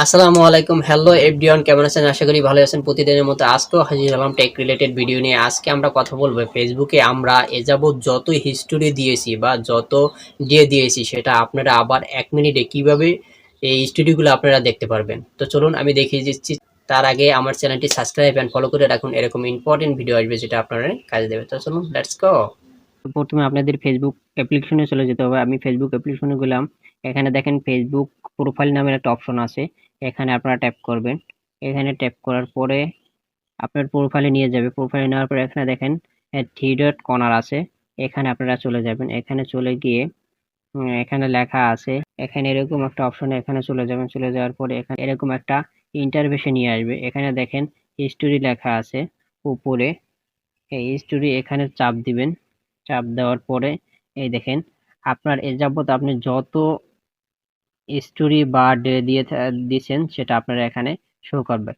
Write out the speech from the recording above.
আসসালামু আলাইকুম, hello everyone, কেমন আছেন? আশা করি ভালো আছেন। প্রতিদিনের মতো আজকেও হাজির হলাম টেক রিলেটেড ভিডিও নিয়ে। আজকে আমরা কথা বলবো ফেসবুকে আমরা এ যাবৎ যত হিস্টোরি দিয়েছি বা যত দিয়েছি সেটা আপনারা আবার 1 মিনিটে কিভাবে এই হিস্টোরিগুলো আপনারা দেখতে পারবেন। তো চলুন আমি দেখিয়ে দিচ্ছি। তার আগে আমার চ্যানেলটি সাবস্ক্রাইব এন্ড ফলো করে রাখুন, এরকম ইম্পর্টেন্ট ভিডিও আসবে যেটা আপনাদের কাজে দেবে। তো চলুন লেটস গো। প্রথমে আপনাদের ফেসবুক অ্যাপ্লিকেশনে চলে যেতে হবে। আমি ফেসবুক অ্যাপ্লিকেশনে গেলাম। এখানে দেখেন ফেসবুক প্রোফাইল নামের একটা অপশন আছে। এখানে আপনারা ট্যাপ করবেন। এখানে ট্যাপ করার পরে আপনার প্রোফাইলে নিয়ে যাবে। প্রোফাইলে নেওয়ার পরে এখানে দেখেন থ্রি ডট কর্নার আছে। এখানে আপনারা চলে যাবেন। এখানে চলে গিয়ে এখানে লেখা আছে, এখানে এরকম একটা অপশনে এখানে চলে যাবেন। চলে যাওয়ার পরে এখানে এরকম একটা ইন্টারফেসে নিয়ে আসবে। এখানে দেখেন হিস্টোরি লেখা আছে উপরে। এই হিস্টোরি এখানে চাপ দিবেন। চাপ দেওয়ার পরে এই দেখেন আপনার এ যাবত আপনি যত স্টোরি বা ডে দিয়েছেন সেটা আপনারা এখানে শো করবে।